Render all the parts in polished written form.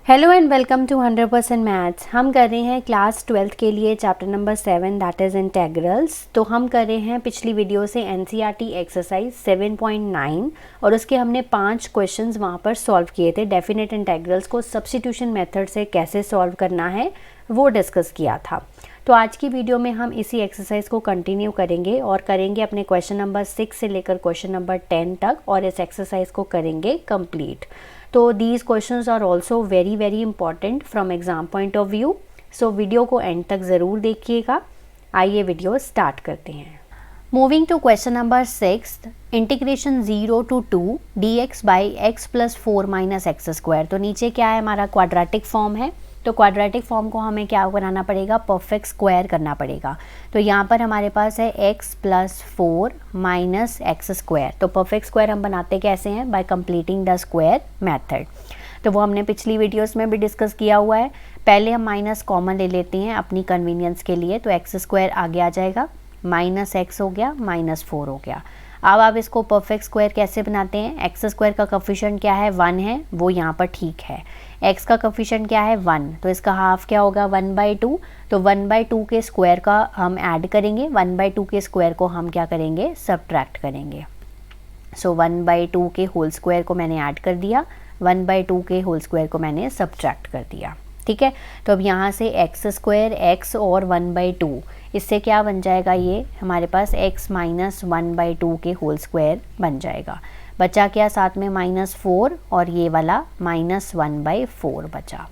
Hello and welcome to 100% maths. हम कर रहे हैं क्लास 12th के लिए chapter number 7 that is integrals. तो हम कर रहे हैं पिछली वीडियो से एनसीईआरटी एक्सरसाइज 7.9 और उसके हमने 5 क्वेश्चंस वहाँ पर सॉल्व किए थे। डेफिनेट इंटेग्रल्स को सब्स्टिट्यूशन मेथड से कैसे सॉल्व करना है वो डिस्कस किया था। तो आज की वीडियो में हम इसी एक्सरसाइज को कंटिन्यू करेंगे और करेंगे अपने क्वेश्चन नंबर 6 से लेकर क्वेश्चन नंबर 10 तक और इस एक्सरसाइज को करेंगे कंप्लीट। तो these questions are also very important from exam point of view. So video को एंड तक ज़रूर देखिएगा। आइए वीडियो स्टार्ट करते हैं। Moving to question number 6, integration 0 to 2 dx by x plus 4 minus x square. तो नीचे क्या है, हमारा क्वाड्रेटिक फॉर्म है। तो क्वाड्रेटिक फॉर्म को हमें क्या बनाना पड़ेगा, परफेक्ट स्क्वायर करना पड़ेगा। तो यहाँ पर हमारे पास है x plus 4 minus x square. तो परफेक्ट स्क्वायर हम बनाते कैसे हैं, bye completing the square method. तो वो हमने पिछली वीडियोस में भी डिस्कस किया हुआ है। पहले हम माइनस कॉमन ले लेते हैं अपनी कन्वीनियंस के लिए। तो एक्स स्क्वायर आगे आ जाएगा, माइनस एक्स हो गया, माइनस 4 हो गया। अब आप इसको परफेक्ट स्क्वायर कैसे बनाते हैं, एक्स स्क्वायर का कोफिशिएंट क्या है, 1 है, वो यहाँ पर ठीक है। एक्स का कोफिशिएंट क्या है, 1, तो इसका हाफ क्या होगा, 1/2। तो 1/2 के स्क्वायर का हम ऐड करेंगे, 1/2 के स्क्वायर को हम क्या करेंगे, सब्ट्रैक्ट करेंगे। सो 1/2 के होल स्क्वायर को मैंने ऐड कर दिया, 1/2 के होल स्क्वायर को मैंने सब्ट्रैक्ट कर दिया। ठीक है, तो अब यहाँ से एक्स स्क्वायर एक्स और 1/2, इससे क्या बन जाएगा, ये हमारे पास x माइनस 1/2 के होल स्क्वायर बन जाएगा। बचा क्या, साथ में -4 और ये वाला -1/4 बचा।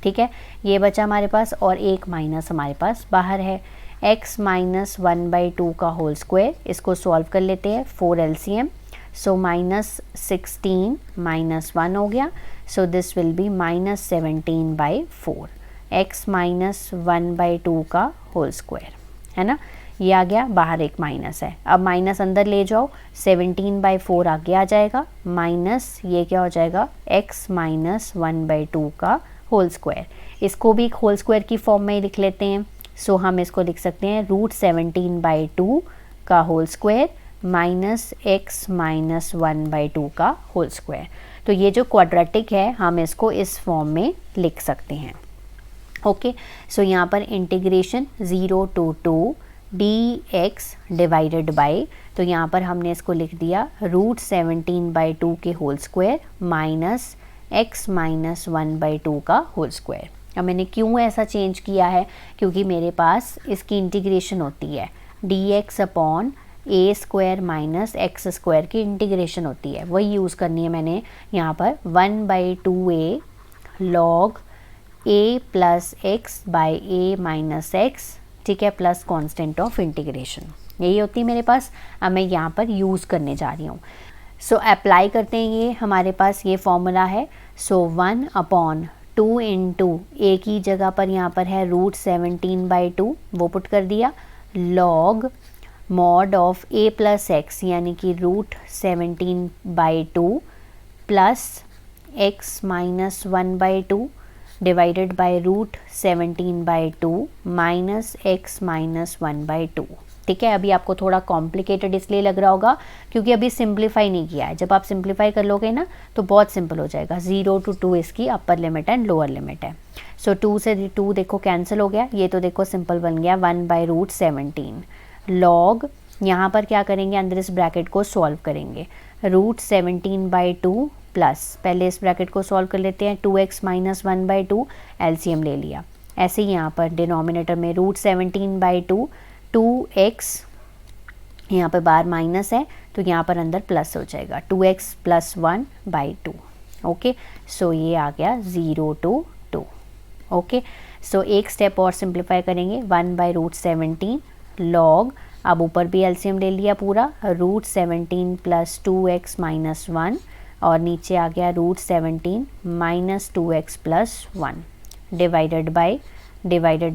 ठीक है, ये बचा हमारे पास और एक माइनस हमारे पास बाहर है। x माइनस 1/2 का होल स्क्वायर, इसको सॉल्व कर लेते हैं, 4 LCM। सो -16 -1 हो गया। सो this will B -17/4 x minus 1/2 का होल स्क्वायर, है ना। ये आ गया, बाहर एक माइनस है। अब माइनस अंदर ले जाओ, 17/4 आगे आ जाएगा, माइनस ये क्या हो जाएगा, x माइनस 1/2 का होल स्क्वायर। इसको भी एक होल स्क्वायर की फॉर्म में ही लिख लेते हैं। सो हम इसको लिख सकते हैं √17/2 का whole square minus x minus 1/2 का होल स्क्वायर। तो ये जो क्वाड्रेटिक है हम इसको इस फॉर्म में लिख सकते हैं। ओके, सो यहाँ पर integration 0 to 2 dx divided by, तो यहाँ पर हमने इसको लिख दिया √17/2 के whole square minus x minus 1/2 का होल स्क्वायर। अब मैंने क्यों ऐसा चेंज किया है, क्योंकि मेरे पास इसकी इंटीग्रेशन होती है dx upon a square minus x square की इंटीग्रेशन होती है, वही यूज़ करनी है मैंने यहाँ पर। 1/2a log a plus x by A minus x, ठीक है, प्लस कांस्टेंट ऑफ इंटीग्रेशन, यही होती है मेरे पास। अब मैं यहाँ पर यूज़ करने जा रही हूँ। सो अप्लाई करते हैं, ये हमारे पास ये फॉर्मूला है। सो 1/2 इंटू ए की जगह पर यहाँ पर है √17/2, वो पुट कर दिया, log mod of a plus x यानी कि √17/2 plus x minus 1/2 divided by √17/2 minus x minus 1/2। ठीक है, अभी आपको थोड़ा कॉम्प्लिकेटेड इसलिए लग रहा होगा क्योंकि अभी सिंप्लीफाई नहीं किया है। जब आप सिंप्लीफाई कर लोगे ना तो बहुत सिंपल हो जाएगा। 0 to 2 इसकी upper limit and lower limit है। सो 2 से 2 देखो कैंसिल हो गया, ये तो देखो सिंपल बन गया 1/√17 लॉग, यहाँ पर क्या करेंगे, अंदर इस ब्रैकेट को सॉल्व करेंगे, √17/2 प्लस, पहले इस ब्रैकेट को सॉल्व कर लेते हैं, 2x माइनस 1/2 LCM ले लिया। ऐसे ही यहाँ पर डिनोमिनेटर में √17/2 2x, यहाँ पर बार माइनस है तो यहाँ पर अंदर प्लस हो जाएगा, 2x प्लस 1/2। ओके, सो ये आ गया 0 to 2। ओके, सो एक स्टेप और सिंप्लीफाई करेंगे, 1/√17 लॉग, अब ऊपर भी LCM ले लिया पूरा, √17 प्लस 2x माइनस 1 और नीचे आ गया √17 minus 2x plus 1 divided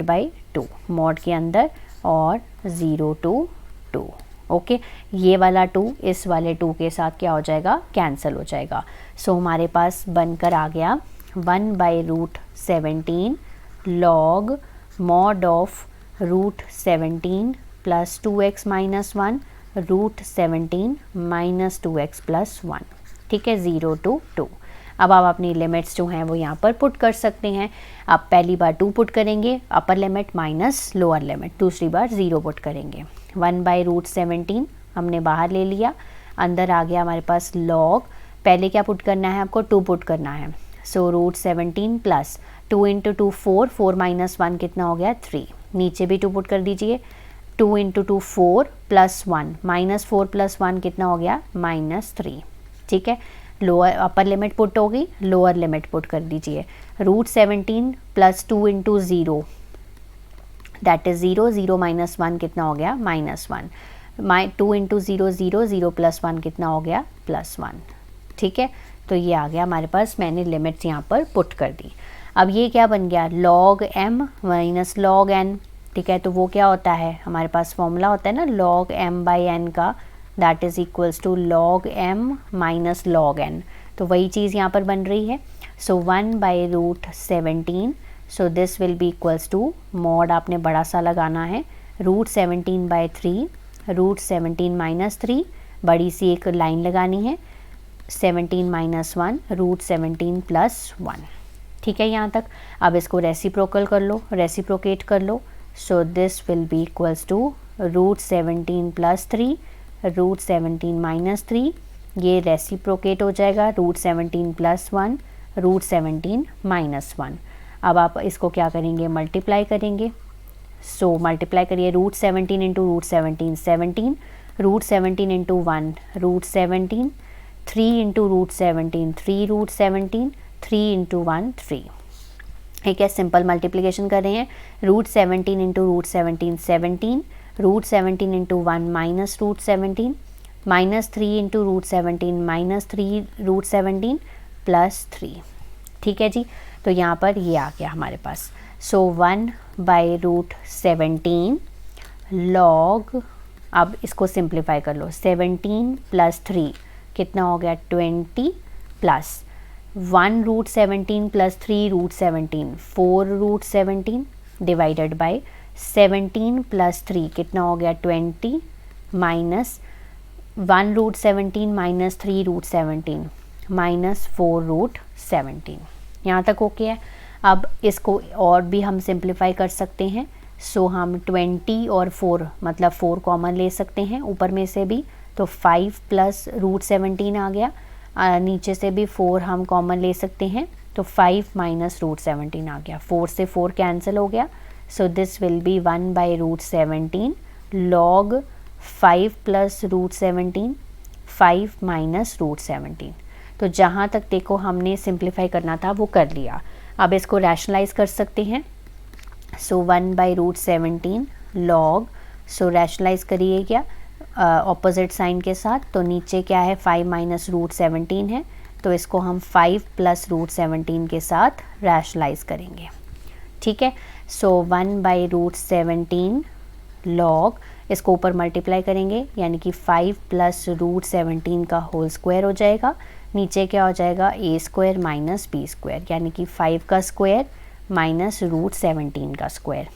by 2 mod के अंदर और 0 to 2। ओके, ये वाला 2 इस वाले 2 के साथ क्या हो जाएगा, कैंसिल हो जाएगा। सो हमारे पास बनकर आ गया 1/√17 log mod of √17 plus 2x minus 1 √17 minus 2x plus 1। ठीक है, 0 to 2। अब आप अपनी लिमिट्स जो हैं वो यहाँ पर पुट कर सकते हैं। आप पहली बार 2 पुट करेंगे upper limit minus lower limit, दूसरी बार 0 पुट करेंगे। 1/√17 हमने बाहर ले लिया, अंदर आ गया हमारे पास लॉग, पहले क्या पुट करना है आपको 2 पुट करना है। सो √17 प्लस 2 × 2 4, 4 - 1 कितना हो गया 3, नीचे भी 2 पुट कर दीजिए। 2 × 2 4 + 1 -4 + 1 कितना हो गया -3। ठीक है, लोअर अपर लिमिट पुट होगी, लोअर लिमिट पुट कर दीजिए। √17 प्लस 2 × 0 दैट इज़ 0, 0 - 1 कितना हो गया -1, 2 × 0 0, 0 + 1 कितना हो गया +1। ठीक है, तो ये आ गया हमारे पास, मैंने लिमिट्स यहाँ पर पुट कर दी। अब ये क्या बन गया log m minus log n। ठीक है, तो वो क्या होता है, हमारे पास फॉर्मूला होता है ना log m/n का, that is equals to log m minus log n। तो वही चीज़ यहाँ पर बन रही है। So 1/√17, so this will be equals to, mod आपने बड़ा सा लगाना है, √17/3, √17 - 3, बड़ी सी एक लाइन लगानी है, 17 - 1, √17 + 1। ठीक है यहाँ तक। अब इसको रेसिप्रोकल कर लो, रेसिप्रोकेट कर लो। So this will be equals to √17 + 3, √17 - 3, ये रेसिप्रोकेट हो जाएगा, √17 + 1, √17 - 1। अब आप इसको क्या करेंगे, मल्टीप्लाई करेंगे। सो मल्टीप्लाई करिए, √17 × √17 17, √17 × 1 √17, 3 × √17 3 √17, 3 × 1 3। ठीक है, सिंपल मल्टीप्लिकेशन कर रहे हैं। √17 × √17 17, √17 × 1 -√17, -3 × √17 -3 √17 +3। ठीक है जी, तो यहाँ पर ये आ गया हमारे पास। सो 1/√17 log, अब इसको सिंप्लीफाई कर लो, 17 + 3 कितना हो गया 20, प्लस 1√17 + 3√17 4√17 डिवाइडेड बाय 17 + 3 कितना हो गया 20, माइनस 1√17 - 3√17 -4√17। यहाँ तक ओके है। अब इसको और भी हम सिंप्लीफाई कर सकते हैं। सो हम 20 और 4 मतलब 4 कॉमन ले सकते हैं ऊपर में से भी, तो 5 + √17 आ गया। नीचे से भी 4 हम कॉमन ले सकते हैं, तो 5 - √17 आ गया। 4 से 4 कैंसिल हो गया। सो दिस विल बी 1/√17 log 5 + √17, 5 - √17। तो जहाँ तक देखो हमने सिंप्लीफाई करना था वो कर लिया। अब इसको रैशनलाइज कर सकते हैं। सो 1/√17 log, सो रैशनलाइज करिए क्या ऑपोजिट साइन के साथ, तो नीचे क्या है 5 - √17 है, तो इसको हम 5 + √17 के साथ रैशनलाइज करेंगे। ठीक है, सो 1/√17 log, इसको ऊपर मल्टीप्लाई करेंगे, यानी कि 5 + √17 का होल स्क्वायर हो जाएगा। नीचे क्या हो जाएगा a² - b², यानी कि 5 का स्क्वायर माइनस √17 का square.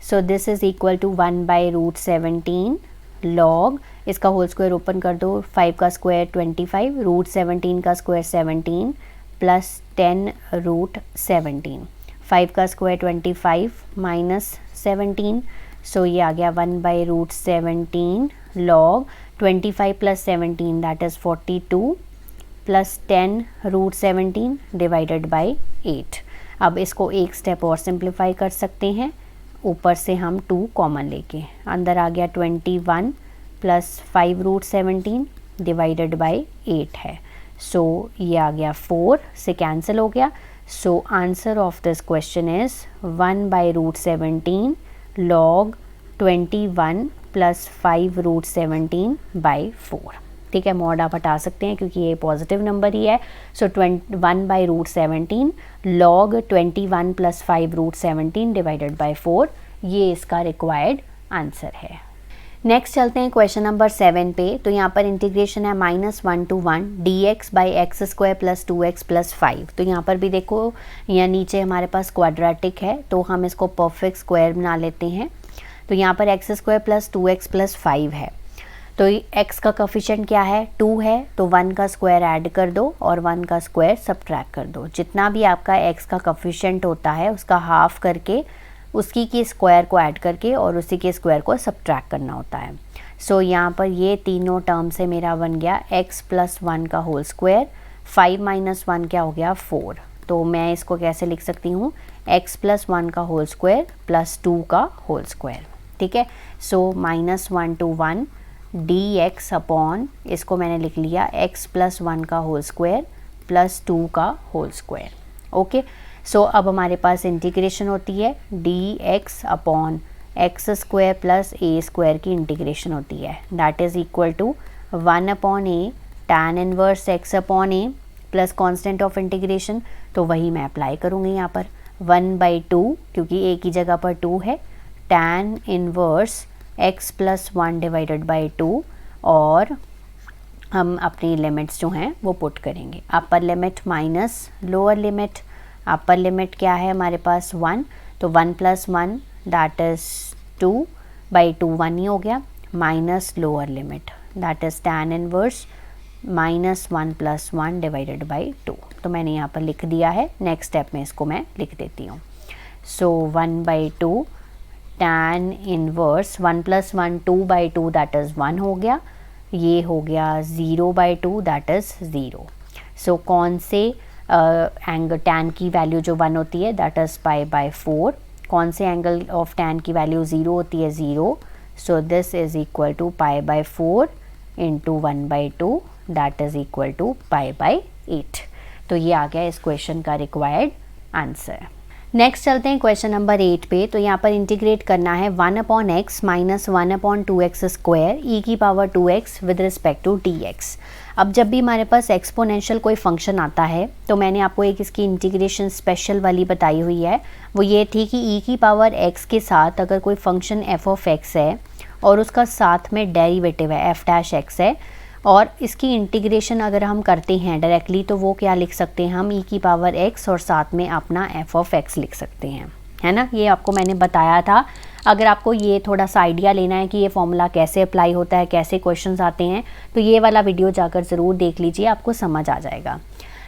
So this is equal to 1/√17 log, इसका होल स्क्वायर ओपन कर दो, 5 का स्क्वायर 25, √17 का स्क्वायर 17 प्लस 10 √17, 5 का स्क्वायर 25 माइनस 17, सो ये आ गया 1/√17 log 25 + 17 that is 42 plus 10 √17 divided by 8। अब इसको एक स्टेप और सिंप्लीफाई कर सकते हैं, ऊपर से हम 2 कॉमन लेके, अंदर आ गया 21 प्लस 5 √17 डिवाइडेड बाय 8 है। सो ये आ गया 4 से कैंसिल हो गया। So answer of this question is 1/√17 log 21 plus 5 √17 by 4। ठीक है, मॉड आप हटा सकते हैं क्योंकि ये पॉजिटिव नंबर ही है। So 1/√17 log 21 plus 5 √17 divided by 4, ये इसका रिक्वायर्ड आंसर है। नेक्स्ट चलते हैं क्वेश्चन नंबर 7 पे। तो यहाँ पर इंटीग्रेशन है -1 to 1 dx/x² + 2x + 5। तो यहाँ पर भी देखो, यहाँ नीचे हमारे पास क्वाड्रेटिक है, तो हम इसको परफेक्ट स्क्वायर बना लेते हैं। तो यहाँ पर x² + 2x + 5 है। तो x का कोफिशिएंट क्या है 2 है, तो 1 का स्क्वायर ऐड कर दो और 1 का स्क्वायर सब्ट्रैक्ट कर दो। जितना भी आपका x का कोफिशिएंट होता है उसका हाफ करके उसकी के स्क्वायर को ऐड करके और उसी के स्क्वायर को सब्ट्रैक्ट करना होता है। सो यहाँ पर ये तीनों टर्म से मेरा बन गया x प्लस 1 का होल स्क्वायर, 5 माइनस 1 क्या हो गया 4। तो मैं इसको कैसे लिख सकती हूँ x प्लस 1 का होल स्क्वायर प्लस 2 का होल स्क्वायर। ठीक है, सो -1 to 1 dx अपॉन, इसको मैंने लिख लिया x प्लस 1 का होल स्क्वायर प्लस 2 का होल स्क्वायर। ओके, सो अब हमारे पास इंटीग्रेशन होती है dx upon x square plus a square की इंटीग्रेशन होती है, that is equal to 1 upon a tan inverse x upon a plus constant of integration. तो वही मैं अप्लाई करूँगी यहाँ पर 1/2, क्योंकि a की जगह पर 2 है, tan inverse x plus 1 divided by 2, और हम अपनी लिमिट्स जो हैं वो पुट करेंगे। Upper limit minus lower limit, upper limit क्या है हमारे पास 1, तो 1 प्लस 1 दैट इज़ 2/2, 1 ही हो गया, minus lower limit that is tan inverse -1 plus 1 divided by 2। तो मैंने यहाँ पर लिख दिया है, नेक्स्ट स्टेप में इसको मैं लिख देती हूँ। सो 1/2 tan inverse 1 plus 1 2/2 that is 1 हो गया, ये हो गया 0/2 दैट इज़ 0। सो कौन से एंगल tan की वैल्यू जो 1 होती है दैट इज़ π/4, कौन से एंगल ऑफ tan की वैल्यू 0 होती है 0, so this is equal to π/4 into 1/2 that is equal to π/8। तो ये आ गया इस क्वेश्चन का रिक्वायर्ड आंसर। नेक्स्ट चलते हैं क्वेश्चन नंबर 8 पे। तो यहाँ पर इंटीग्रेट करना है 1 upon x minus 1 upon 2x square e की power 2x with respect to dx। अब जब भी हमारे पास एक्सपोनेंशियल कोई फंक्शन आता है तो मैंने आपको एक इसकी इंटीग्रेशन स्पेशल वाली बताई हुई है, वो ये थी कि ई की पावर x के साथ अगर कोई फंक्शन f ऑफ x है और उसका साथ में डेरिवेटिव है f डैश x है, और इसकी इंटीग्रेशन अगर हम करते हैं डायरेक्टली तो वो क्या लिख सकते हैं हम, ई की पावर x और साथ में अपना f ऑफ x लिख सकते हैं, है ना। ये आपको मैंने बताया था। अगर आपको ये थोड़ा सा आइडिया लेना है कि ये फॉर्मूला कैसे अप्लाई होता है, कैसे क्वेश्चंस आते हैं, तो ये वाला वीडियो जाकर ज़रूर देख लीजिए, आपको समझ आ जाएगा।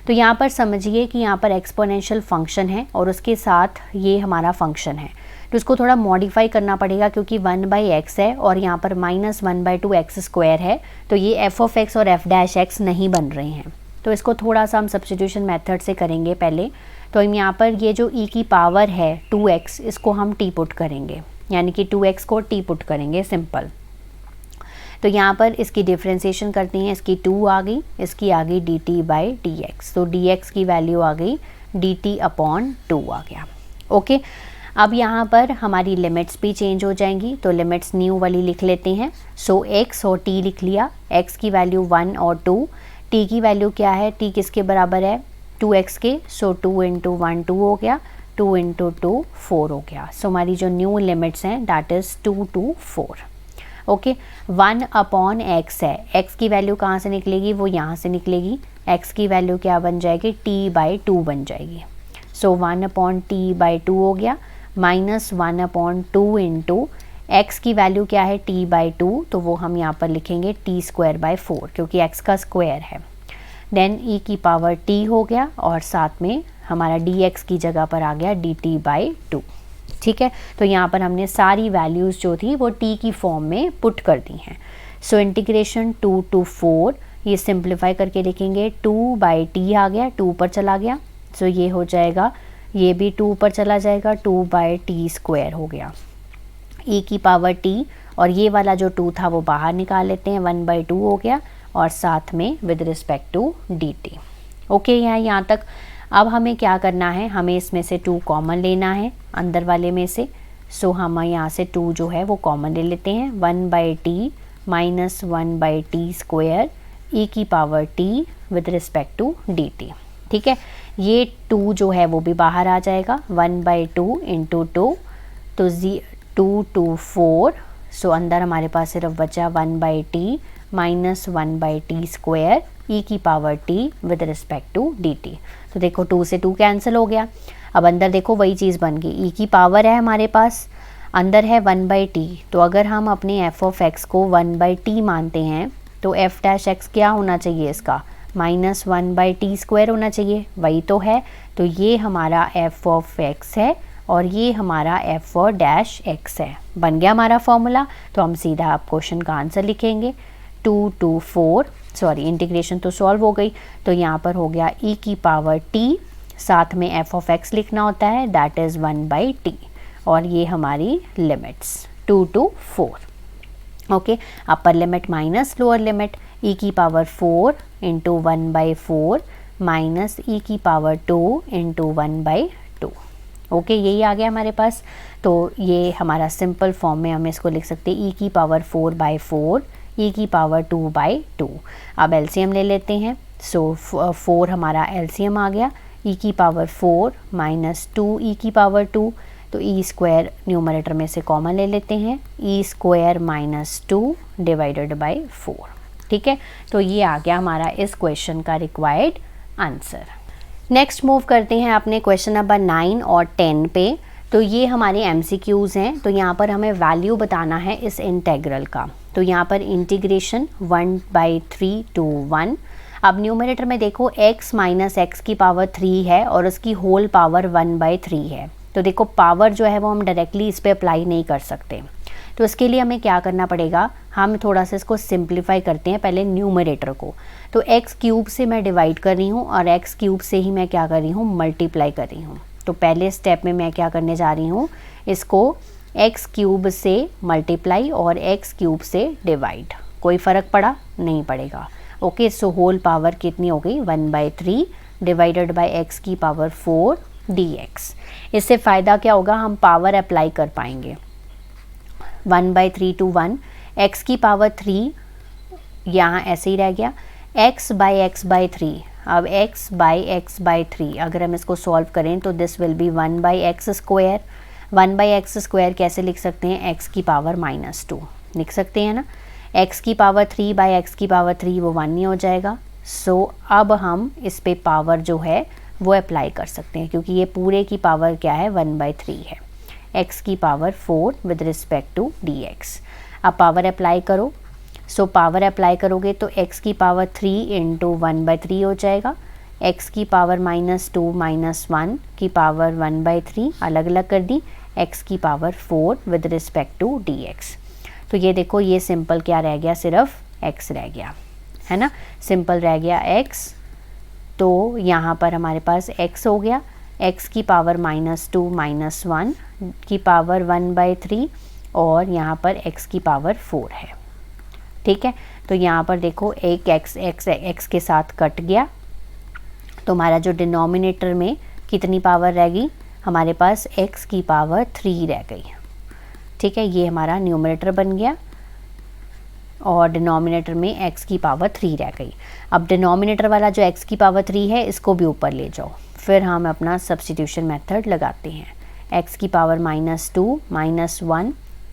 तो यहाँ पर समझिए कि यहाँ पर एक्सपोनेंशियल फंक्शन है और उसके साथ ये हमारा फंक्शन है, तो इसको थोड़ा मॉडिफाई करना पड़ेगा क्योंकि 1/x है और यहाँ पर -1/2 x स्क्वायर है, तो ये f ऑफ x और f डैश x नहीं बन रहे हैं। तो इसको थोड़ा सा हम सब्स्टिट्यूशन मेथड से करेंगे पहले। तो हम यहाँ पर ये जो e की पावर है 2x, इसको हम t पुट करेंगे, यानी कि 2x को t पुट करेंगे, सिंपल। तो यहाँ पर इसकी डिफ्रेंसिएशन करते हैं, इसकी 2 आ गई, इसकी आ गई dt/dx, तो dx की वैल्यू आ गई dt/2 आ गया। ओके, अब यहाँ पर हमारी लिमिट्स भी चेंज हो जाएंगी, तो लिमिट्स न्यू वाली लिख लेते हैं। सो x और t लिख लिया, x की वैल्यू 1 और 2, t की वैल्यू क्या है, t किसके बराबर है 2x के, सो 2 × 1 2 हो गया, 2 × 2 4 हो गया। सो हमारी जो न्यू लिमिट्स हैं that is 2 to 4। Okay, 1 upon x है, x की वैल्यू कहाँ से निकलेगी, वो यहाँ से निकलेगी, x की वैल्यू क्या बन जाएगी t/2 बन जाएगी। सो 1 अपॉन t/2 हो गया, -1 अपॉन 2 इंटू x की वैल्यू क्या है t/2, तो वो हम यहाँ पर लिखेंगे t²/4 क्योंकि x का स्क्वायर है। देन e की पावर t हो गया और साथ में हमारा dx की जगह पर आ गया dt/2। ठीक है, तो यहाँ पर हमने सारी वैल्यूज़ जो थी वो t की फॉर्म में पुट कर दी हैं। सो इंटीग्रेशन 2 to 4, ये सिंप्लीफाई करके लिखेंगे, 2/t आ गया, 2 पर चला गया, सो ये हो जाएगा, ये भी 2 पर चला जाएगा, 2/t² हो गया, e की पावर t, और ये वाला जो 2 था वो बाहर निकाल लेते हैं, 1/2 हो गया, और साथ में with respect to dt। Okay, यहाँ तक। अब हमें क्या करना है, हमें इसमें से 2 कॉमन लेना है अंदर वाले में से। सो हम यहाँ से 2 जो है वो कॉमन ले लेते हैं, 1/t माइनस 1/t² e की power t with respect to dt। ठीक है, ये 2 जो है वो भी बाहर आ जाएगा, 1/2 इंटू 2, तो 2 to 4, सो अंदर हमारे पास सिर्फ बचा 1/t माइनस 1/t² e की power t with respect to dt। तो देखो 2 से 2 कैंसिल हो गया। अब अंदर देखो वही चीज़ बन गई, e की पावर है हमारे पास, अंदर है 1/t, तो अगर हम अपने एफ ऑफ एक्स को 1/t मानते हैं तो एफ डैश एक्स क्या होना चाहिए इसका, -1/t² होना चाहिए, वही तो है। तो ये हमारा एफ ऑफ एक्स है और ये हमारा एफ और डैश एक्स है। बन गया हमारा फॉर्मूला। तो हम सीधा आप क्वेश्चन का आंसर लिखेंगे 2 to 4, सॉरी इंटीग्रेशन तो सॉल्व हो गई, तो यहाँ पर हो गया e की पावर t, साथ में एफ ऑफ एक्स लिखना होता है, दैट इज़ 1/t, और ये हमारी limits 2 to 4। Okay, upper limit minus lower limit, e की पावर 4 इंटू 1/4 माइनस e की पावर 2 इंटू 1/2। ओके, यही आ गया हमारे पास। तो ये हमारा सिंपल फॉर्म में हम इसको लिख सकते हैं e की पावर 4/4 e की पावर 2/2। अब एलसीएम ले लेते हैं। सो 4 हमारा एलसीएम आ गया, e की पावर 4 माइनस 2 e की पावर 2, तो e² न्यूमरेटर में से कॉमन ले लेते हैं, e² माइनस 2 डिवाइडेड बाई 4। ठीक है, तो ये आ गया हमारा इस क्वेश्चन का रिक्वायर्ड आंसर। नेक्स्ट मूव करते हैं अपने क्वेश्चन नंबर 9 और 10 पे। तो ये हमारे एमसीक्यूज़ हैं। तो यहाँ पर हमें वैल्यू बताना है इस इंटेग्रल का। तो यहाँ पर इंटीग्रेशन 1/3 to 1। अब न्यूमरेटर में देखो x माइनस एक्स की पावर 3 है और उसकी होल पावर 1/3 है। तो देखो पावर जो है वो हम डायरेक्टली इस पर अप्लाई नहीं कर सकते, तो इसके लिए हमें क्या करना पड़ेगा, हम थोड़ा सा इसको सिंप्लीफाई करते हैं पहले न्यूमरेटर को। तो x³ से मैं डिवाइड कर रही हूँ और x³ से ही मैं क्या कर रही हूँ, मल्टीप्लाई कर रही हूँ। तो पहले स्टेप में मैं क्या करने जा रही हूँ, इसको x³ से मल्टीप्लाई और x³ से डिवाइड। कोई फ़र्क पड़ा? नहीं पड़ेगा। ओके, सो होल पावर कितनी हो गई, 1/3 डिवाइडेड बाई एक्स की पावर 4 dx। इससे फ़ायदा क्या होगा, हम पावर अप्लाई कर पाएंगे। 1/3 to 1, x की पावर 3 यहाँ ऐसे ही रह गया, x/x/3। अब x/x/3 अगर हम इसको सॉल्व करें तो this will B 1/x²। 1/x² कैसे लिख सकते हैं, x की पावर -2 लिख सकते हैं ना। x की पावर 3/x की पावर 3 वो 1 नहीं हो जाएगा। सो अब हम इस पे पावर जो है वो अप्लाई कर सकते हैं, क्योंकि ये पूरे की पावर क्या है, 1/3 है। x की power 4 with respect to dx। अब पावर अप्लाई करो। सो पावर अप्लाई करोगे तो x की पावर 3 इंटू 1/3 हो जाएगा। x की पावर -2 -1 की पावर 1/3 अलग अलग कर दी, x की power 4 with respect to dx। तो ये देखो, ये सिंपल क्या रह गया, सिर्फ x रह गया, है ना, सिंपल रह गया x। तो यहाँ पर हमारे पास x हो गया, x की पावर -2 -1 की पावर 1/3 और यहाँ पर x की पावर 4 है। ठीक है, तो यहाँ पर देखो एक x के साथ कट गया, तो हमारा जो डिनोमिनेटर में कितनी पावर रह गई, हमारे पास x की पावर 3 रह गई। ठीक है, ये हमारा न्यूमरेटर बन गया और डिनोमिनेटर में x की पावर 3 रह गई। अब डिनोमिनेटर वाला जो x की पावर 3 है इसको भी ऊपर ले जाओ, फिर हम अपना सब्स्टिट्यूशन मेथड लगाते हैं। x की पावर -2 -1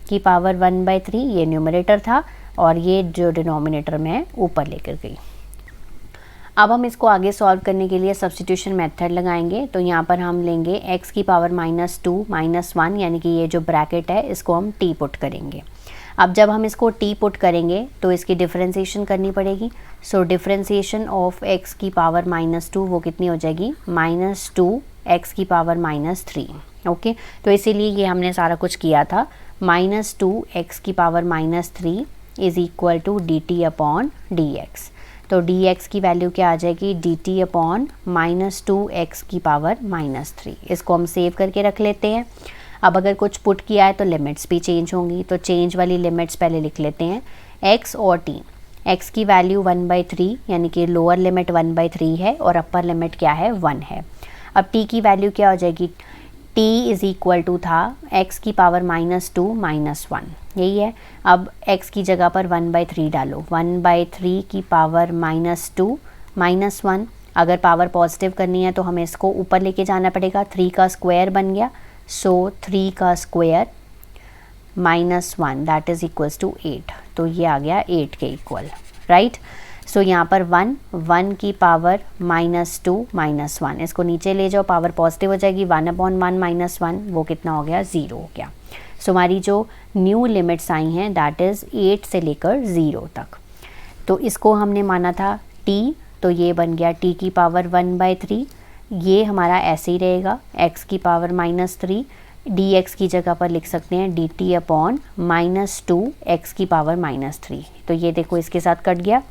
की पावर 1/3 ये न्यूमरेटर था और ये जो डिनोमिनेटर में ऊपर लेकर गई। अब हम इसको आगे सॉल्व करने के लिए सब्स्टिट्यूशन मेथड लगाएंगे। तो यहाँ पर हम लेंगे x की पावर -2 -1, यानी कि ये जो ब्रैकेट है इसको हम t पुट करेंगे। अब जब हम इसको t पुट करेंगे तो इसकी डिफरेंशिएशन करनी पड़ेगी। सो डिफरेंशिएशन ऑफ x की पावर -2 वो कितनी हो जाएगी, -2 x की पावर -3। ओके, तो इसीलिए ये हमने सारा कुछ किया था। -2 x की power -3 is equal to dt upon dx। तो dx की वैल्यू क्या आ जाएगी, dt अपॉन -2 x की पावर -3। इसको हम सेव करके रख लेते हैं। अब अगर कुछ पुट किया है तो लिमिट्स भी चेंज होंगी, तो चेंज वाली लिमिट्स पहले लिख लेते हैं। x और t, x की वैल्यू 1/3 यानी कि लोअर लिमिट 1/3 है और अपर लिमिट क्या है, 1 है। अब t की वैल्यू क्या हो जाएगी, t इज़ इक्वल टू था x की पावर -2 -1, यही है। अब x की जगह पर 1/3 डालो, 1/3 की पावर -2 -1। अगर पावर पॉजिटिव करनी है तो हमें इसको ऊपर लेके जाना पड़ेगा, 3 का स्क्वायर बन गया। सो 3 का square -1 that is equals to 8। तो ये आ गया 8 के इक्वल, राइट। सो यहाँ पर 1 की पावर -2 -1, इसको नीचे ले जाओ, पावर पॉजिटिव हो जाएगी, 1/1 -1 वो कितना हो गया, 0 हो गया। सो हमारी जो न्यू लिमिट्स आई हैं दैट इज़ 8 से लेकर 0 तक। तो इसको हमने माना था t, तो ये बन गया t की पावर 1/3। ये हमारा ऐसे ही रहेगा x की पावर -3, dx की जगह पर लिख सकते हैं dt अपॉन -2 x की पावर -3। तो ये देखो इसके साथ कट गया,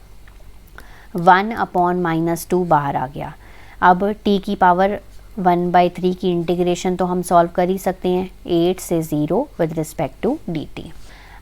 1 अपॉन -2 बाहर आ गया। अब t की पावर 1/3 की इंटीग्रेशन तो हम सॉल्व कर ही सकते हैं, 8 से 0 विद रिस्पेक्ट टू dt।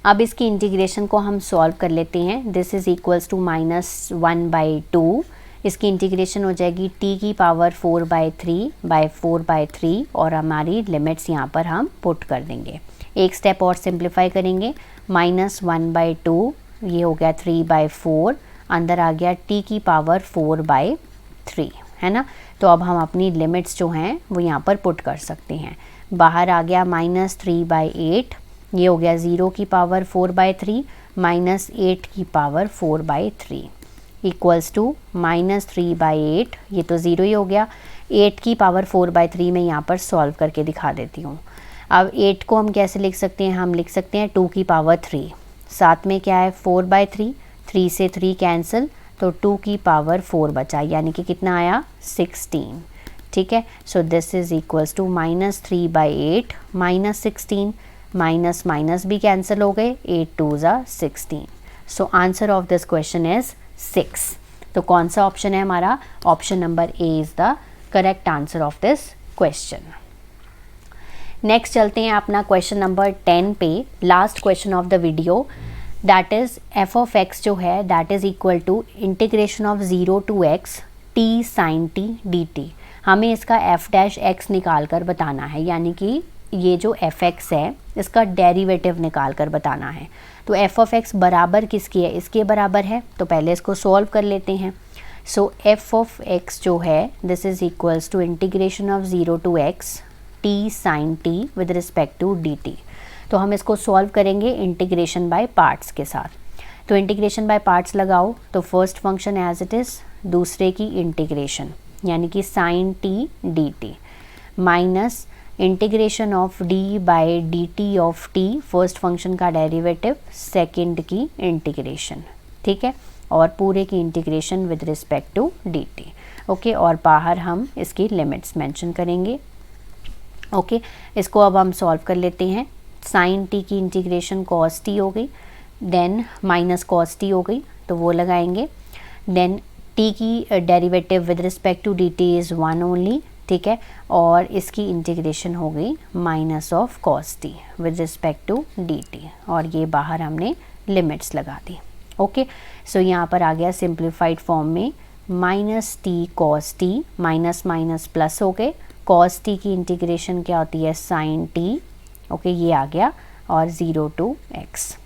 अब इसकी इंटीग्रेशन को हम सॉल्व कर लेते हैं। This is equals to -1/2। इसकी इंटीग्रेशन हो जाएगी t की पावर 4/3 और हमारी लिमिट्स यहाँ पर हम पुट कर देंगे। एक स्टेप और सिंप्लीफाई करेंगे, -1/2 ये हो गया 3/4, अंदर आ गया t की पावर 4/3, है ना। तो अब हम अपनी लिमिट्स जो हैं वो यहाँ पर पुट कर सकते हैं। बाहर आ गया -3/8, ये हो गया 0 की पावर 4/3 -8 की पावर 4/3 इक्वल्स टू -3/8, ये तो 0 ही हो गया। 8 की पावर 4/3 में यहाँ पर सॉल्व करके दिखा देती हूँ। अब 8 को हम कैसे लिख सकते हैं, हम लिख सकते हैं 2 की पावर 3, साथ में क्या है 4/3, 3 से 3 कैंसिल, तो 2 की पावर 4 बचा, यानी कि कितना आया 16। ठीक है, so this is equals to -3/8 -16, minus minus भी कैंसिल हो गए, 8 2 ज़ा 16। So answer of this question is 6। तो कौन सा ऑप्शन है हमारा, option number A is the correct answer of this question. Next चलते हैं अपना क्वेश्चन नंबर 10 पे, last question of the video, that is f of x जो है that is equal to integration of 0 to x t sin t dt। हमें इसका F dash x निकाल कर बताना है, यानी कि ये जो एफ एक्स है इसका डेरिवेटिव निकाल कर बताना है। तो एफ ऑफ एक्स बराबर किसकी है, इसके बराबर है, तो पहले इसको सॉल्व कर लेते हैं। सो एफ ऑफ एक्स जो है this is equals to integration of 0 to x t sin t with respect to dt। तो हम इसको सॉल्व करेंगे इंटीग्रेशन बाय पार्ट्स के साथ। तो इंटीग्रेशन बाय पार्ट्स लगाओ, तो first function as it is, दूसरे की इंटीग्रेशन यानी कि sin t dt minus integration of d by dt ऑफ t, फर्स्ट फंक्शन का डेरिवेटिव, सेकंड की इंटीग्रेशन, ठीक है, और पूरे की integration with respect to dt। Okay, और बाहर हम इसकी लिमिट्स मेंशन करेंगे। ओके, इसको अब हम सॉल्व कर लेते हैं। sin t की इंटीग्रेशन cos t हो गई, देन माइनस cos t हो गई, तो वो लगाएंगे। देन t की derivative with respect to dt is 1 only, ठीक है, और इसकी इंटीग्रेशन हो गई minus of cos t with respect to dt, और ये बाहर हमने लिमिट्स लगा दी। ओके, सो यहाँ पर आ गया सिंप्लीफाइड फॉर्म में -t cos t, minus minus plus हो गए, cos t की इंटीग्रेशन क्या होती है sin t। ओके, ये आ गया, और 0 to x।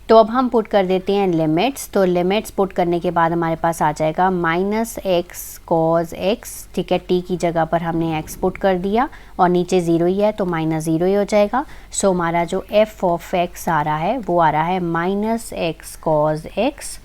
तो अब हम पुट कर देते हैं लिमिट्स। तो लिमिट्स पुट करने के बाद हमारे पास आ जाएगा -x cos x, ठीक है, t की जगह पर हमने x पुट कर दिया और नीचे 0 ही है तो -0 ही हो जाएगा। सो हमारा जो f ऑफ x आ रहा है वो आ रहा है -x cos x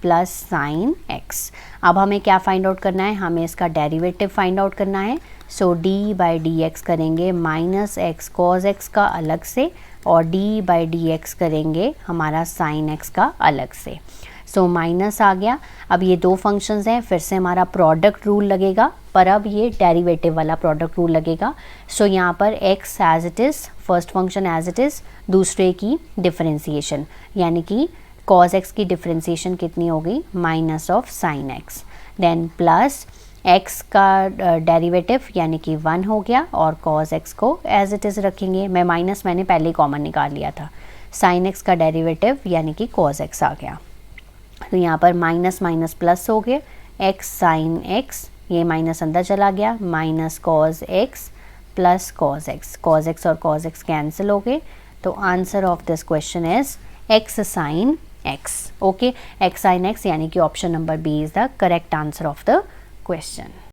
plus sign x। अब हमें क्या फाइंड आउट करना है, हमें इसका डेरिवेटिव फाइंड आउट करना है। सो d बाई डी एक्स करेंगे -x cos x का अलग से, और d बाई डी एक्स करेंगे हमारा साइन x का अलग से। सो माइनस आ गया। अब ये दो फंक्शंस हैं, फिर से हमारा प्रोडक्ट रूल लगेगा, पर अब ये डेरिवेटिव वाला प्रोडक्ट रूल लगेगा। सो यहाँ पर x as it is, first function as it is, दूसरे की डिफरेंशिएशन, यानी कि cos x की डिफरेंशिएशन कितनी हो गई, minus of sine x, then plus x का डेरिवेटिव यानी कि 1 हो गया, और cos x को एज इट इज़ रखेंगे। मैंने पहले कॉमन निकाल लिया था। साइन x का डेरिवेटिव यानी कि cos x आ गया, तो यहाँ पर माइनस माइनस प्लस हो गए, x साइन x, ये माइनस अंदर चला गया, minus cos x plus cos x और cos x कैंसिल हो गए। तो answer of this question is x sine x। Okay, x sine x, यानी कि option number B is the correct answer of the question.